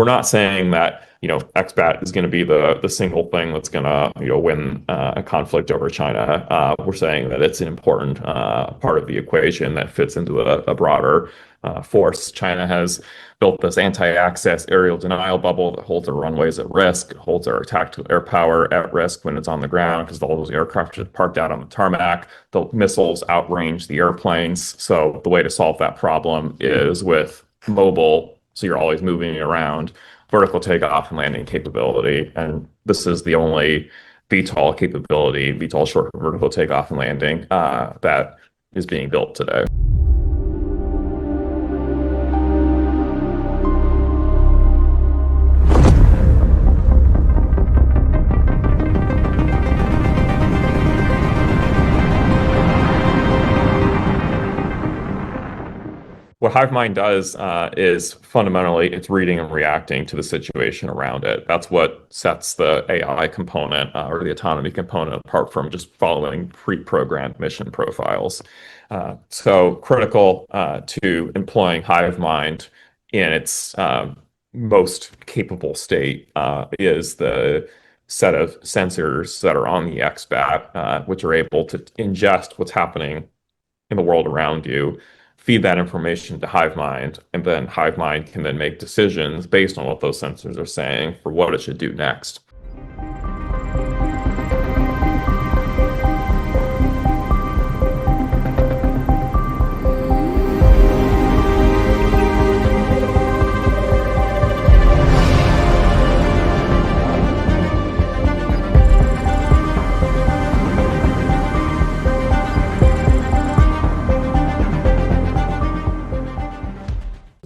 we're not saying that, expat is going to be the single thing that's going to, win a conflict over China. We're saying that it's an important part of the equation that fits into a broader force. China has built this anti-access aerial denial bubble that holds our runways at risk, holds our tactical air power at risk when it's on the ground because all those aircraft are parked out on the tarmac. The missiles outrange the airplanes. So the way to solve that problem is with mobile, so you're always moving around, vertical takeoff and landing capability. And this is the only VTOL capability, VTOL short vertical takeoff and landing, that is being built today. What Hivemind does is fundamentally it's reading and reacting to the situation around it. That's what sets the AI component or the autonomy component apart from just following pre-programmed mission profiles. So critical to employing Hivemind in its most capable state is the set of sensors that are on the XBAT, which are able to ingest what's happening in the world around you, feed that information to Hivemind, and then Hivemind can then make decisions based on what those sensors are saying for what it should do next.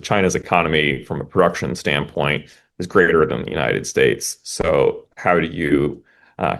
China's economy from a production standpoint is greater than the United States. So how do you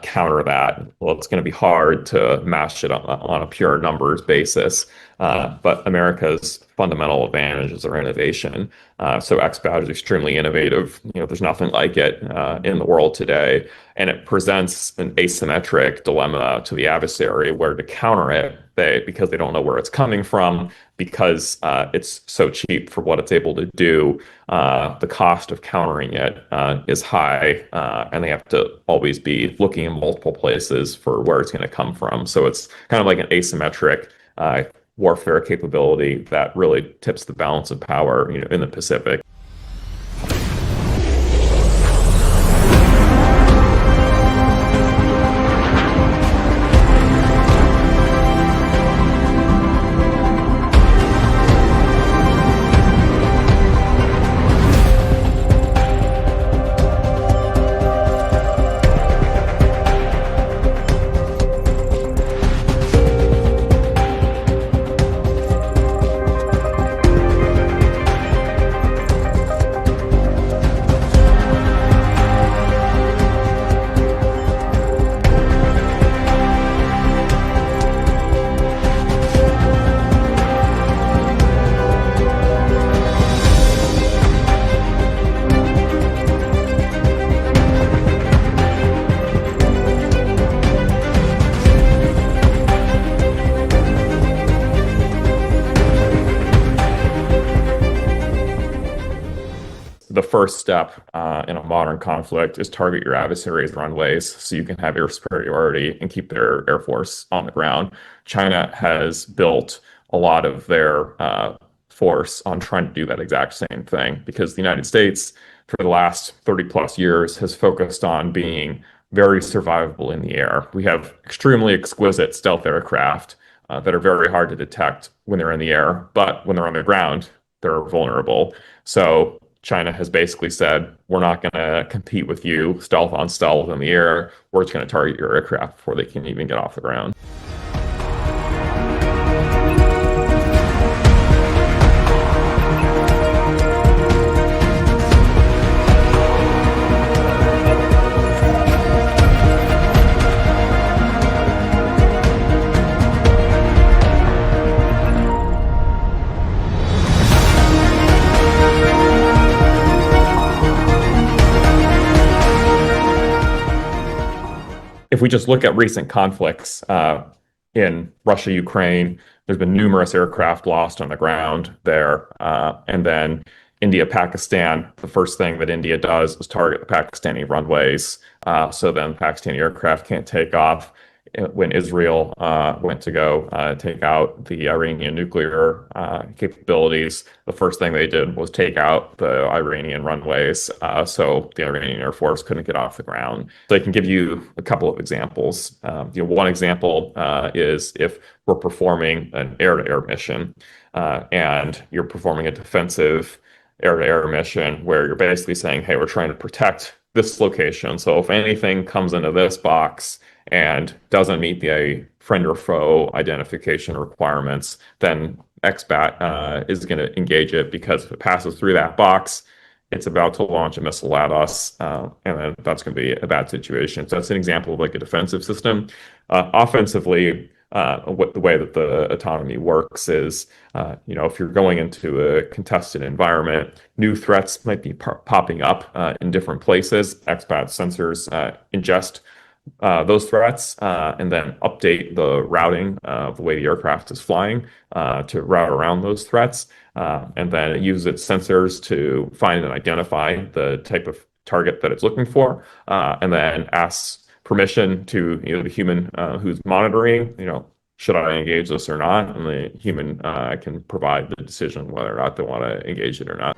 counter that? Well, it's going to be hard to match it on a pure numbers basis. But America's fundamental advantages are innovation. So XBAT is extremely innovative. There's nothing like it in the world today. And it presents an asymmetric dilemma to the adversary where to counter it, because they don't know where it's coming from, because it's so cheap for what it's able to do, the cost of countering it is high, and they have to always be looking in multiple places for where it's going to come from. So it's kind of like an asymmetric warfare capability that really tips the balance of power, in the Pacific. The first step in a modern conflict is target your adversary's runways so you can have air superiority and keep their air force on the ground. China has built a lot of their force on trying to do that exact same thing, because the United States, for the last 30 plus years, has focused on being very survivable in the air. We have extremely exquisite stealth aircraft that are very hard to detect when they're in the air, but when they're on the ground, they're vulnerable. So China has basically said, we're not going to compete with you stealth on stealth in the air. We're just going to target your aircraft before they can even get off the ground. If we just look at recent conflicts in Russia, Ukraine, there's been numerous aircraft lost on the ground there. And then India, Pakistan, the first thing that India does is target the Pakistani runways. So then Pakistani aircraft can't take off. When Israel went to go take out the Iranian nuclear capabilities, the first thing they did was take out the Iranian runways, so the Iranian Air Force couldn't get off the ground. So I can give you a couple of examples. One example is if we're performing an air-to-air mission, and you're performing a defensive air-to-air mission where you're basically saying, hey, we're trying to protect this location. So if anything comes into this box and doesn't meet the friend or foe identification requirements, then XBAT is going to engage it, because if it passes through that box, it's about to launch a missile at us, and then that's going to be a bad situation. So that's an example of like a defensive system. Offensively, the way that the autonomy works is, if you're going into a contested environment, new threats might be popping up in different places. XBAT sensors ingest those threats and then update the routing of the way the aircraft is flying to route around those threats. And then it uses its sensors to find and identify the type of target that it's looking for, and then asks permission to the human who's monitoring, should I engage this or not? And the human can provide the decision whether or not they want to engage it or not.